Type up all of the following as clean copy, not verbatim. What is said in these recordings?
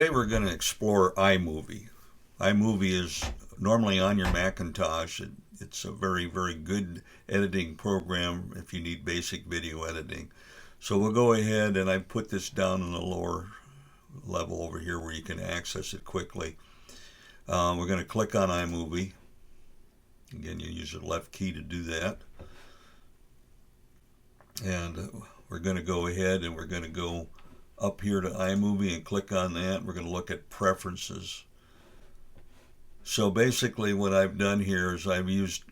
Today we're going to explore iMovie. iMovie is normally on your Macintosh. It's a very, very good editing program if you need basic video editing. So we'll go ahead and I put this down in the lower level over here where you can access it quickly. We're going to click on iMovie. Again, you use your left key to do that. And we're going to go ahead and we're going to go up here to iMovie and click on that. We're going to look at preferences. So basically what I've done here is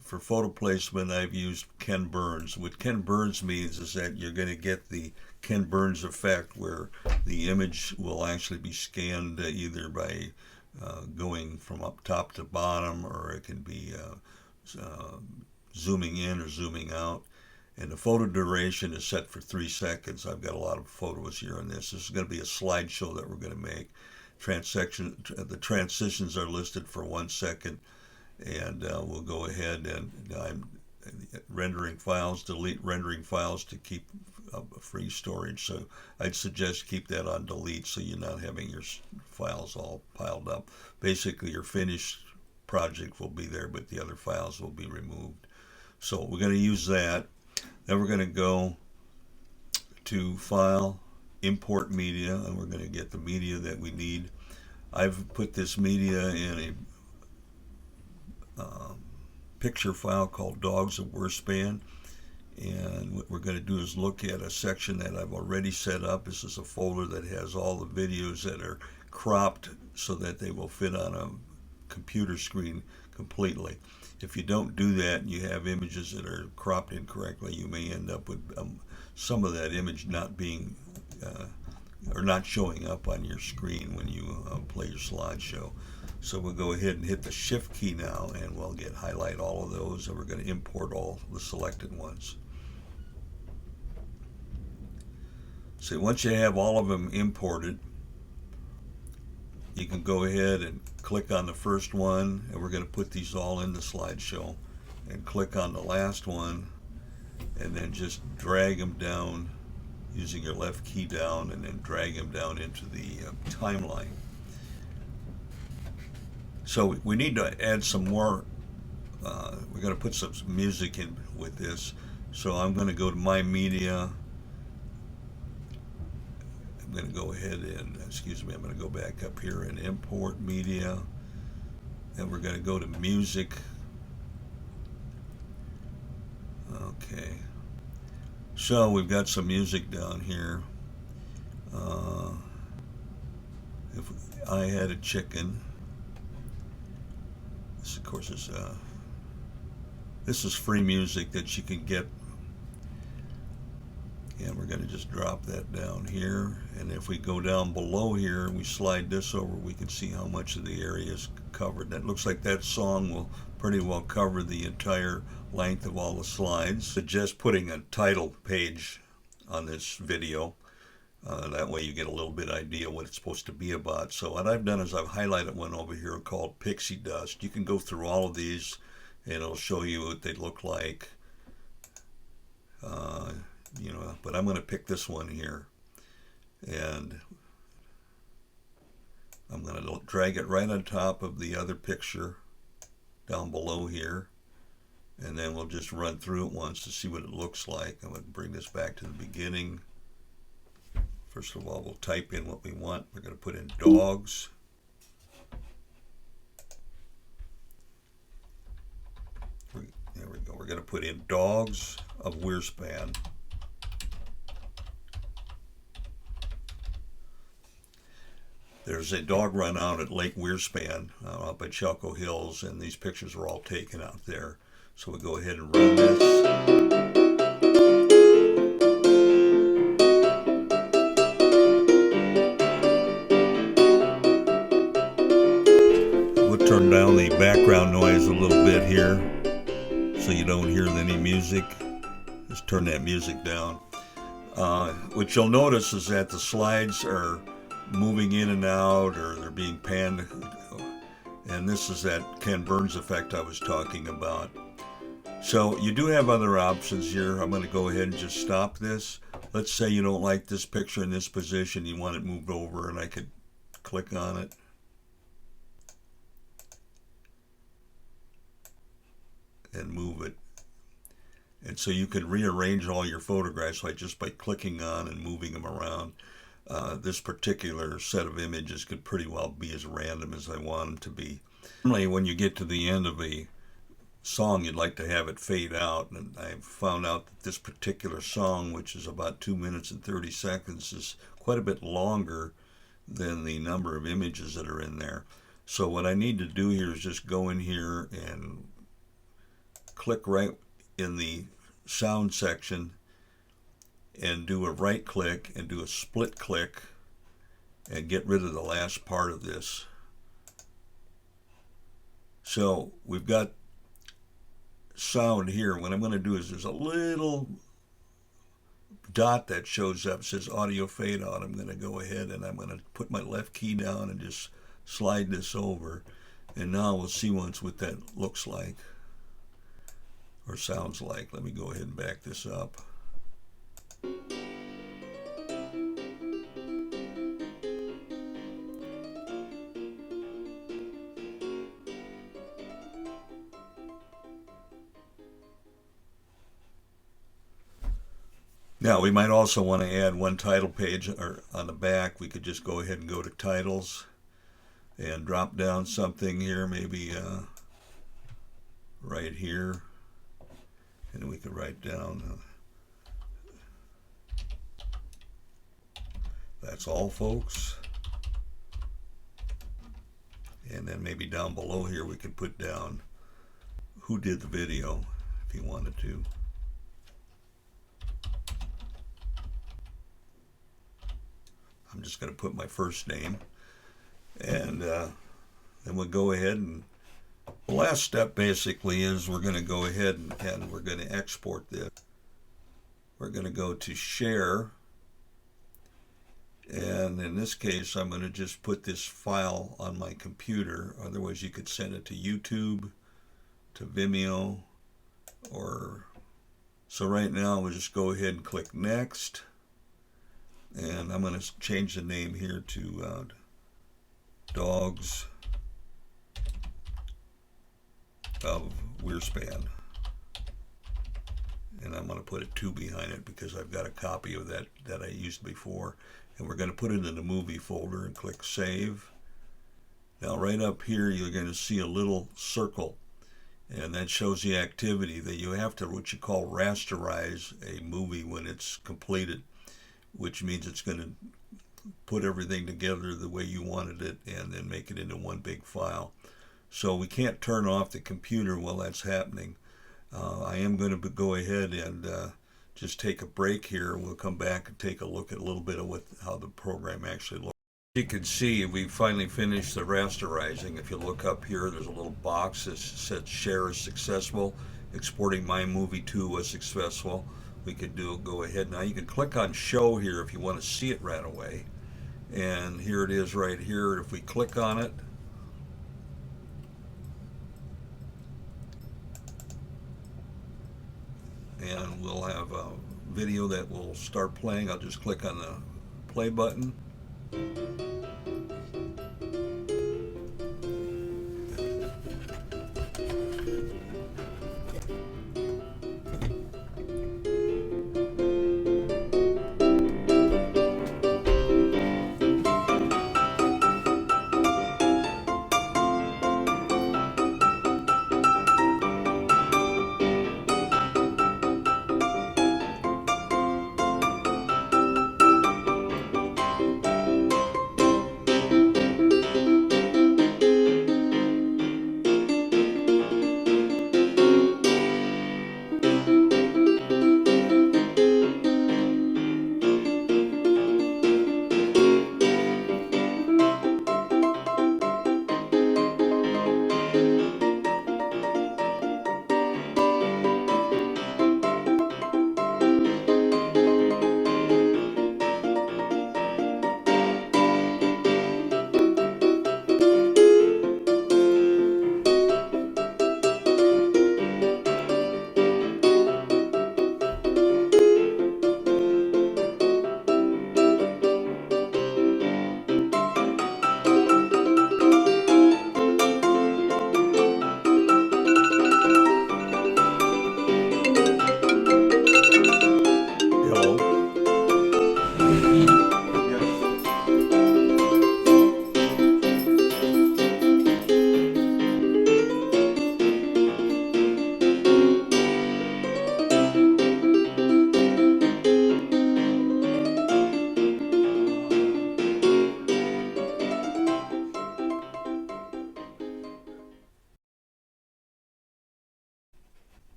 for photo placement, I've used Ken Burns. What Ken Burns means is that you're going to get the Ken Burns effect where the image will actually be scanned either by going from up top to bottom, or it can be zooming in or zooming out. And the photo duration is set for 3 seconds. I've got a lot of photos here on this. This is going to be a slideshow that we're going to make. The transitions are listed for 1 second. And we'll go ahead and I'm rendering files, delete rendering files to keep free storage. So I'd suggest keep that on delete so you're not having your files all piled up. Basically, your finished project will be there, but the other files will be removed. So we're going to use that. Then we're going to go to File, Import Media, and we're going to get the media that we need. I've put this media in a picture file called Dogs of Wirspan, and what we're going to do is look at a section that I've already set up. This is a folder that has all the videos that are cropped so that they will fit on a computer screen completely. If you don't do that and you have images that are cropped incorrectly, you may end up with some of that image not being or not showing up on your screen when you play your slideshow. So we'll go ahead and hit the Shift key now, and we'll highlight all of those, and we're going to import all the selected ones. So once you have all of them imported, you can go ahead and click on the first one, and we're going to put these all in the slideshow, and click on the last one, and then just drag them down using your left key down, and then drag them down into the timeline. So we need to add some more, we're going to put some music in with this. So I'm going to go to My Media. I'm going to go ahead and, I'm going to go back up here and import media. And we're going to go to music. Okay. So we've got some music down here. If I Had a Chicken. This, of course, this is free music that you can get. And we're going to just drop that down here. And if we go down below here and we slide this over, we can see how much of the area is covered. That looks like that song will pretty well cover the entire length of all the slides. Suggest putting a title page on this video. That way you get a little bit idea what it's supposed to be about. So what I've done is I've highlighted one over here called Pixie Dust. You can go through all of these and it'll show you what they look like. But I'm going to pick this one here, and I'm going to drag it right on top of the other picture down below here, and then we'll just run through it once to see what it looks like. I'm going to bring this back to the beginning. First of all, we'll type in what we want. We're going to put in dogs. There we go. We're going to put in Dogs of Wirspan. There's a dog run out at Lake Wirspan up at Chalco Hills, and these pictures were all taken out there. So we'll go ahead and run this. We'll turn down the background noise a little bit here so you don't hear any music. Just turn that music down. What you'll notice is that the slides are moving in and out, or they're being panned, and this is that Ken Burns effect I was talking about. So you do have other options here. I'm going to go ahead and just stop this. Let's say you don't like this picture in this position, you want it moved over, and I could click on it, and move it. And so you can rearrange all your photographs like just by clicking on and moving them around. This particular set of images could pretty well be as random as I want them to be. Normally when you get to the end of a song, you'd like to have it fade out, and I found out that this particular song, which is about 2 minutes and 30 seconds, is quite a bit longer than the number of images that are in there. So what I need to do here is just go in here and click right in the sound section and do a right click and do a split click and get rid of the last part of this. So we've got sound here. What I'm going to do is there's a little dot that shows up, says audio fade out. I'm going to go ahead and I'm going to put my left key down and just slide this over, and now we'll see once what that looks like or sounds like. Let me go ahead and back this up. Now we might also want to add one title page, or on the back we could just go ahead and go to titles and drop down something here, maybe right here, and we could write down that's all, folks. And then maybe down below here we could put down who did the video if you wanted to. I'm just going to put my first name, and then we'll go ahead, and the last step basically is we're going to go ahead and we're going to export this. We're going to go to share, and in this case I'm going to just put this file on my computer. Otherwise you could send it to YouTube, to Vimeo, or so right now we'll just go ahead and click next. And I'm going to change the name here to Dogs of Wearspan. And I'm going to put a 2 behind it because I've got a copy of that I used before. And we're going to put it in the movie folder and click Save. Now right up here you're going to see a little circle. And that shows the activity that you have to, what you call, rasterize a movie when it's completed, which means it's going to put everything together the way you wanted it and then make it into one big file. So we can't turn off the computer while that's happening. I am going to go ahead and just take a break here. We'll come back and take a look at a little bit of how the program actually looks. You can see we finally finished the rasterizing. If you look up here, there's a little box that says share is successful. Exporting my movie 2 was successful. We could go ahead now. You can click on show here if you want to see it right away. And here it is right here. If we click on it, and we'll have a video that will start playing. I'll just click on the play button.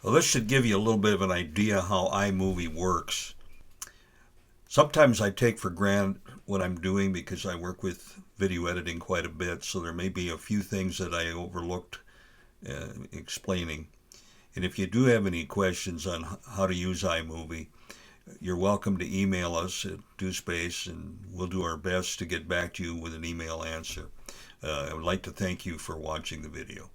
Well, this should give you a little bit of an idea how iMovie works. Sometimes I take for granted what I'm doing because I work with video editing quite a bit, so there may be a few things that I overlooked explaining. And if you do have any questions on how to use iMovie, you're welcome to email us at DoSpace, and we'll do our best to get back to you with an email answer. I would like to thank you for watching the video.